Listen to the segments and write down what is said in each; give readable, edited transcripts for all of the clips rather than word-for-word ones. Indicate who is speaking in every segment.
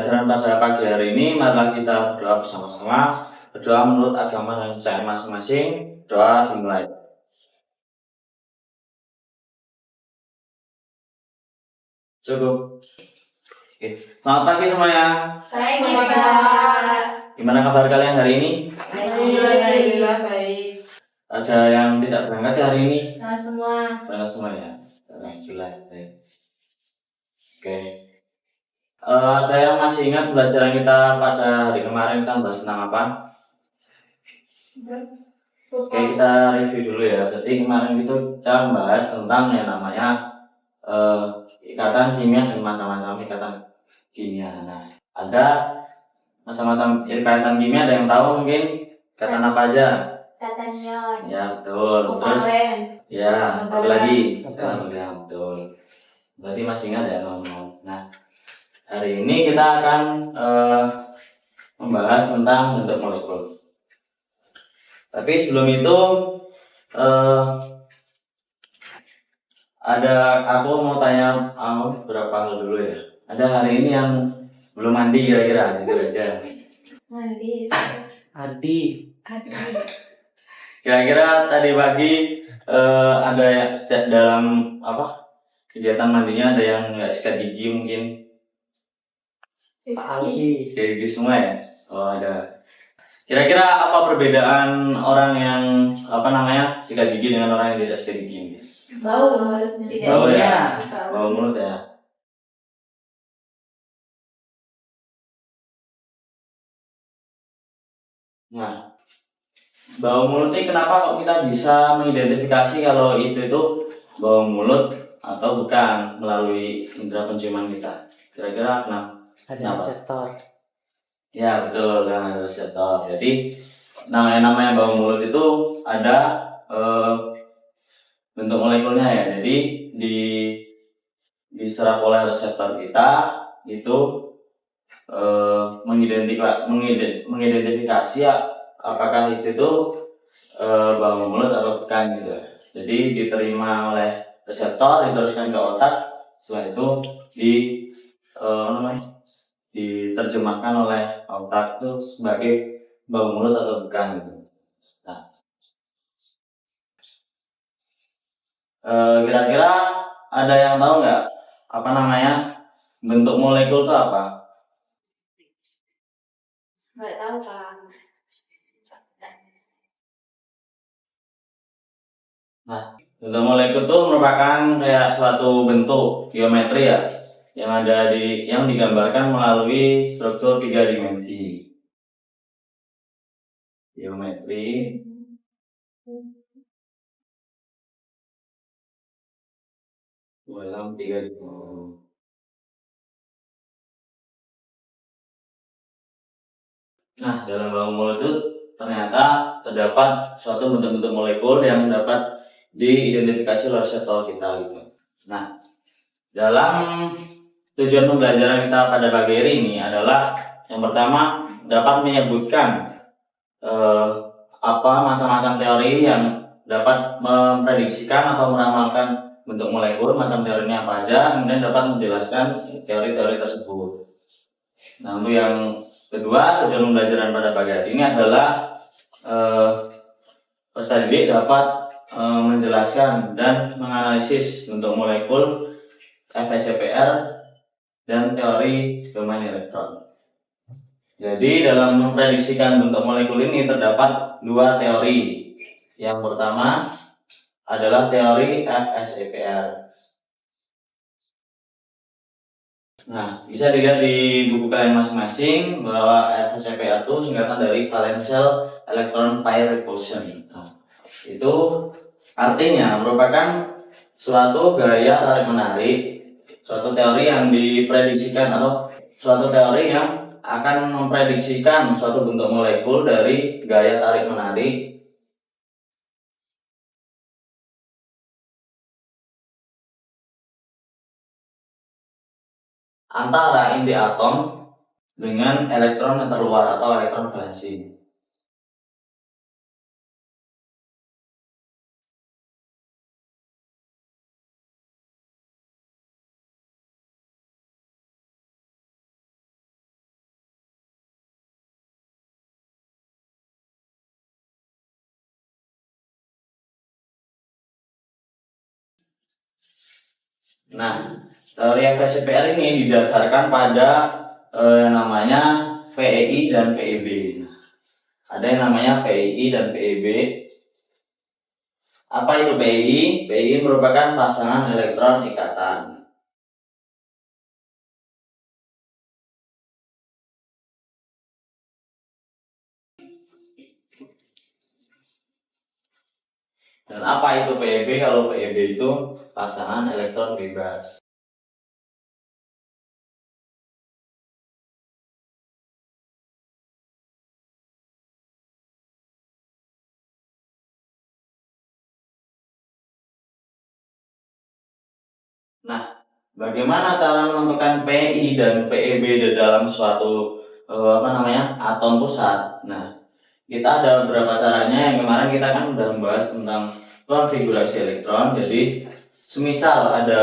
Speaker 1: pembelajaran pada pagi hari ini, marilah kita berdoa bersama-sama. Berdoa menurut agama dan kepercayaan masing-masing. Doa dimulai. Cukup. Oke. Selamat pagi semuanya.
Speaker 2: Baik, Pak.
Speaker 1: Gimana kabar kalian hari ini?
Speaker 2: Alhamdulillah baik.
Speaker 1: Ada yang tidak berangkat hari ini?
Speaker 2: Nah, semua.
Speaker 1: Berangkat semua ya? Alhamdulillah. Baik. Oke. Ada yang masih ingat pembelajaran kita pada hari kemarin kita bahas tentang apa? Oke, kita review dulu ya. Jadi kemarin itu kita membahas tentang yang namanya ikatan kimia dan macam-macam ikatan kimia. Nah, ada macam-macam ikatan kimia, ada yang tahu mungkin ikatan apa aja?
Speaker 2: Ikatan ion.
Speaker 1: Ya, betul. Terus ya, satu lagi. Ya, betul. Berarti masih ingat ya, teman-teman. Nah, hari ini kita akan membahas tentang bentuk molekul. Tapi sebelum itu aku mau tanya beberapa hal dulu ya. Ada hari ini yang belum mandi kira-kira, jujur aja.
Speaker 2: Mandi.
Speaker 1: Adi. Kira-kira tadi pagi ada yang dalam kegiatan mandinya ada yang nggak sikat gigi mungkin? Sikat gigi semua ya? Oh, ada. Kira-kira apa perbedaan orang yang sikat gigi dengan orang yang tidak sikat gigi?
Speaker 2: Bau.
Speaker 1: Bau ya? Bau mulut ya? Nah, bau mulut ini kenapa kok kita bisa mengidentifikasi kalau itu bau mulut atau bukan melalui indera penciuman kita? Kira-kira kenapa?
Speaker 3: Ada reseptor.
Speaker 1: Ya betul, kan ada reseptor. Jadi namanya bau mulut itu ada bentuk molekulnya ya. Jadi diserap oleh reseptor kita itu mengidentifikasi apakah itu bau mulut atau bukan gitu. Jadi diterima oleh reseptor, diteruskan ke otak, setelah itu diterjemahkan oleh otak itu sebagai bau mulut atau bukan gitu. Nah, kira-kira ada yang tahu nggak bentuk molekul itu apa?
Speaker 2: Nggak tahu, Pak.
Speaker 1: Nah, bentuk molekul itu merupakan kayak suatu bentuk geometri ya, yang digambarkan melalui struktur 3 dimensi. Geometri dalam 3 dimensi. Nah, dalam bau mulut itu ternyata terdapat suatu bentuk-bentuk molekul yang dapat diidentifikasi oleh reseptor kita gitu. Nah, dalam tujuan pembelajaran kita pada pagi hari ini adalah yang pertama dapat menyebutkan apa macam-macam teori yang dapat memprediksikan atau meramalkan bentuk molekul, macam teorinya apa aja, kemudian dapat menjelaskan teori-teori tersebut. Nah, untuk yang kedua, tujuan pembelajaran pada pagi hari ini adalah peserta didik dapat menjelaskan dan menganalisis bentuk molekul, FSCPR, dan teori domain elektron. Jadi dalam memprediksikan bentuk molekul ini terdapat 2 teori. Yang pertama adalah teori FSCPR. Nah, bisa dilihat di buku kalian masing-masing bahwa FSCPR itu singkatan dari Valential Electron Pair Repulsion. Nah, itu artinya merupakan suatu gaya tarik-menarik, suatu teori yang diprediksikan atau suatu teori yang akan memprediksikan suatu bentuk molekul dari gaya tarik-menarik antara inti atom dengan elektron yang terluar atau elektron valensi. Nah, teori FSPR ini didasarkan pada namanya PEI dan PEB. Nah, ada yang namanya PEI dan PEB. Apa itu PEI? PEI merupakan pasangan elektron ikatan. Dan apa itu PEB? Kalau PEB itu pasangan elektron bebas. Nah, bagaimana cara menentukan PI dan PEB di dalam suatu atom pusat? Nah, kita ada beberapa caranya. Yang kemarin kita kan udah membahas tentang konfigurasi elektron. Jadi, semisal ada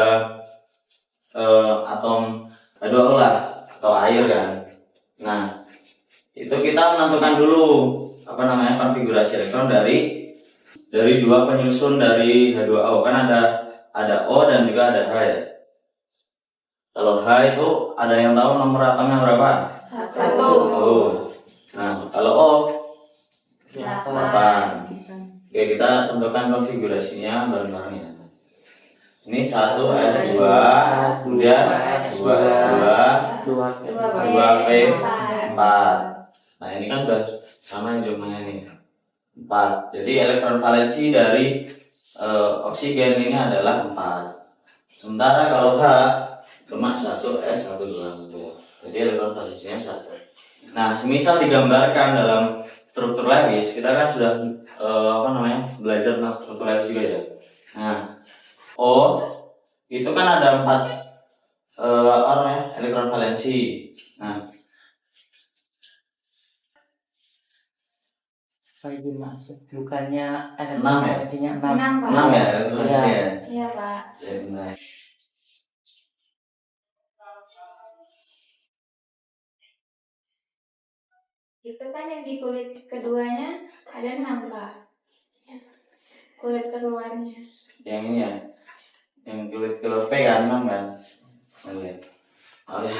Speaker 1: atom H2O lah atau air kan. Nah, itu kita menentukan dulu konfigurasi elektron dari dua penyusun dari H2O. Kan ada O dan juga ada H ya. Kalau H itu ada yang tahu nomor atomnya berapa?
Speaker 2: 1.
Speaker 1: Oh. Nah, kalau O 8. Oke, kita tentukan konfigurasinya bareng-bareng ya. Ini 1 S2, kemudian 2 P 4. Nah, ini kan udah sama yang jumlahnya nih. 4. Jadi elektron valensi dari oksigen ini adalah 4. Sementara kalau H cuma 1 S 1 2. Jadi elektron valensinya 1. Nah, semisal digambarkan dalam struktur Lewis, kita kan sudah belajar tentang struktur Lewis juga ya. Nah, O itu kan ada 4 elektron valensi. Nah,
Speaker 3: lagi masuk bukannya ada
Speaker 1: 6 ya?
Speaker 3: valensinya
Speaker 2: 6, Pak.
Speaker 1: 6 ya elektron valensi ya.
Speaker 2: Iya, Pak.
Speaker 1: Ya, benar.
Speaker 2: Itu kan yang di kulit keduanya ada 6, Pak. Kulit keluarnya.
Speaker 1: Yang ini ya, yang kulit P kan 6 kan. Oh ya,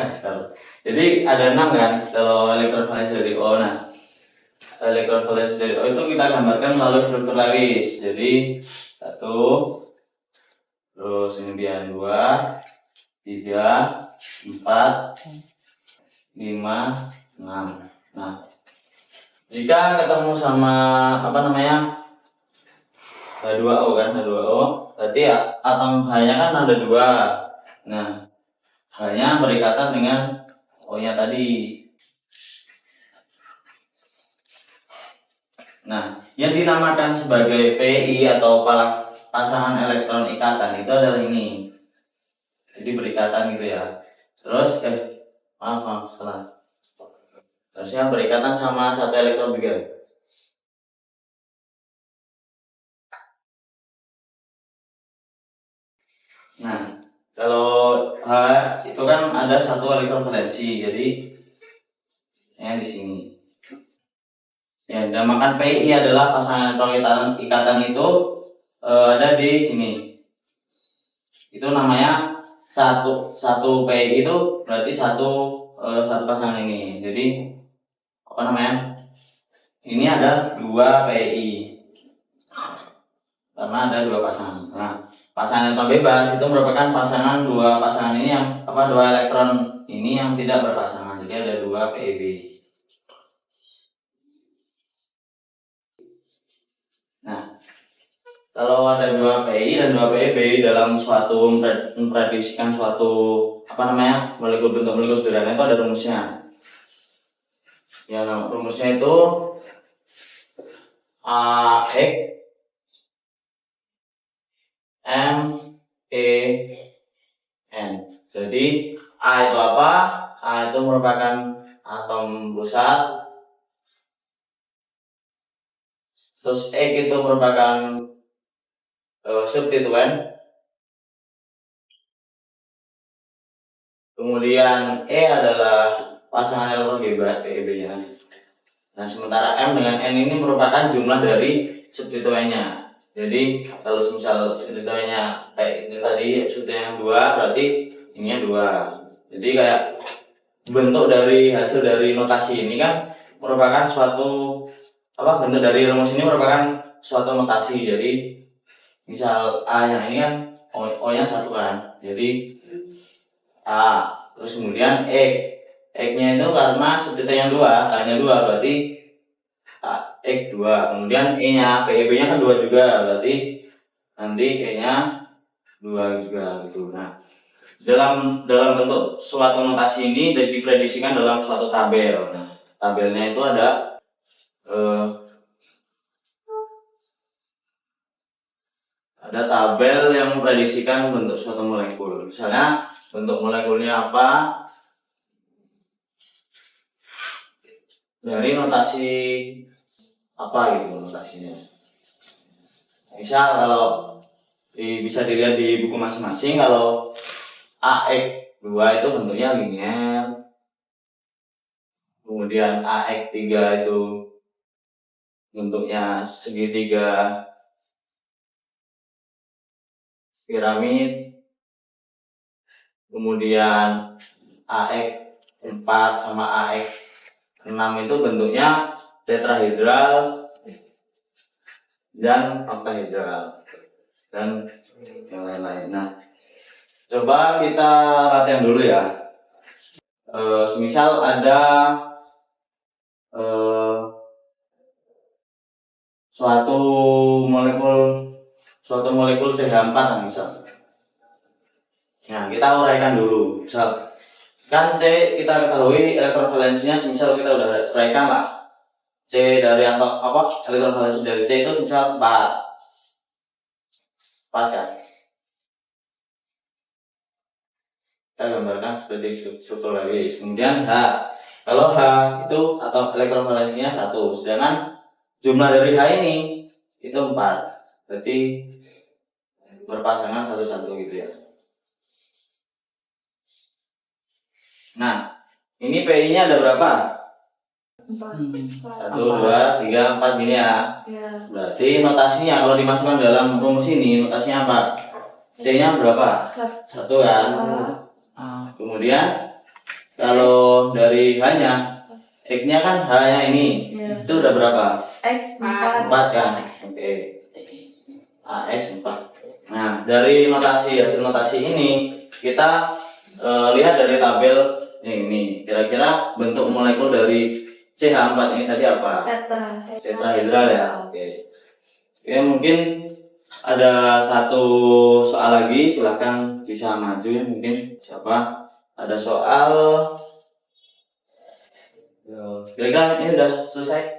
Speaker 1: jadi ada 6 kan kalau elektron valensi dari O. Nah, elektron valensi dari O itu kita gambarkan melalui struktur Lewis. Jadi 1, terus kemudian 2, 3, 4, 5, 6. Nah, jika ketemu sama H2O kan, H2O, berarti atom H-nya kan ada 2. Nah, H-nya berikatan dengan O-nya tadi. Nah, yang dinamakan sebagai PI atau pasangan elektron ikatan itu adalah ini. Jadi berikatan gitu ya. Terus maaf salah. Harusnya berikatan sama 1 elektron juga. Nah, kalau H itu kan ada 1 elektron valensi, jadi yang di sini. Ya, dinamakan PI adalah pasangan elektron ikatan itu ada di sini. Itu namanya satu PI itu berarti satu pasangan ini. Jadi ini ada 2 PI karena ada 2 pasangan. Nah, pasangan elektron bebas itu merupakan pasangan 2 pasangan ini yang 2 elektron ini yang tidak berpasangan. Jadi ada 2 PEB. Nah, kalau ada 2 PI dan 2 PEB dalam suatu memprediksikan suatu molekul bentuk molekul sederhana itu ada rumusnya. Yang rumusnya itu AX M E N. Jadi A itu apa? A itu merupakan atom pusat. Terus X itu merupakan substituen. Kemudian E adalah pasangan elektron bebas PEB-nya. Nah, sementara M dengan N ini merupakan jumlah dari substituennya. Jadi kalau misal ceritanya kayak ini tadi ceritanya yang 2 berarti ininya 2. Jadi kayak bentuk dari hasil dari notasi ini kan merupakan suatu bentuk dari rumus ini merupakan suatu notasi. Jadi misal A yang ini kan O-nya 1 kan. Jadi A terus kemudian X-nya itu karena ceritanya 2, hanya 2 berarti X 2. Kemudian E-nya, PEB-nya kan 2 juga, berarti nanti E-nya 2 juga gitu. Nah, dalam bentuk suatu notasi ini diprediksikan dalam suatu tabel. Nah, tabelnya itu ada tabel yang memprediksikan bentuk suatu molekul. Misalnya bentuk molekulnya apa? Dari notasi apa gitu notasinya. Misal kalau bisa dilihat di buku masing-masing, kalau AX2 itu bentuknya linier, kemudian AX3 itu bentuknya segitiga piramid, kemudian AX4 sama AX6 itu bentuknya tetrahedral dan oktahedral dan yang lain-lain. Nah, coba kita latihan dulu ya. Semisal ada suatu molekul CH4 misal. Nah, kita uraikan dulu. Misal kan C kita ketahui elektrovalensinya, misal kita udah uraikan lah. C dari elektrovalensi dari C itu misal 4 kan. Kita gambarkan seperti struktur lagi. Kemudian H. Kalau H itu atau elektrovalensinya 1, sedangkan jumlah dari H ini itu 4. Berarti berpasangan 1-1 gitu ya. Nah, ini PI-nya ada berapa?
Speaker 2: 4.
Speaker 1: 1, 2, 3, 4 gini ya. Berarti notasinya kalau dimasukkan dalam rumus ini notasinya apa? C-nya berapa? 1 kan. Kemudian kalau dari H-nya, X-nya kan H-nya ini. Itu udah berapa?
Speaker 2: X
Speaker 1: 4 kan. Oke. AX 4. Nah, dari hasil notasi ini kita lihat dari tabel ini. Kira-kira bentuk molekul dari CH4 ini tadi apa? Tetrahedral ya. Oke, mungkin ada satu soal lagi, silahkan bisa maju. Mungkin siapa? Ada soal. Kira-kira ini udah selesai?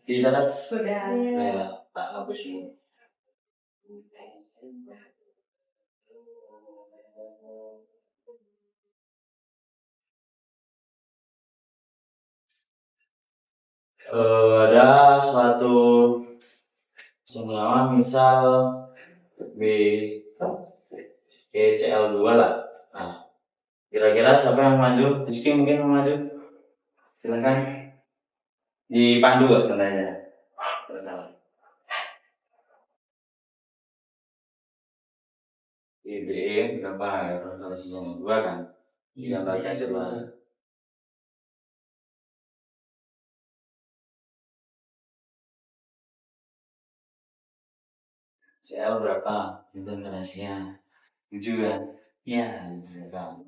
Speaker 1: Dicatat?
Speaker 2: Sudah.
Speaker 1: Ya, tak hapus ini. Ada suatu senyawa misal BeCl2 lah. Nah, kira-kira siapa yang maju? Rizky mungkin mau maju? Silakan. Dipandu sebenarnya. Bersama. Be berapa? Kalau senyawa 2 kan? Digambarkan coba. CL berapa? Internasinya 7 kan?
Speaker 3: Ya.
Speaker 1: Berapa?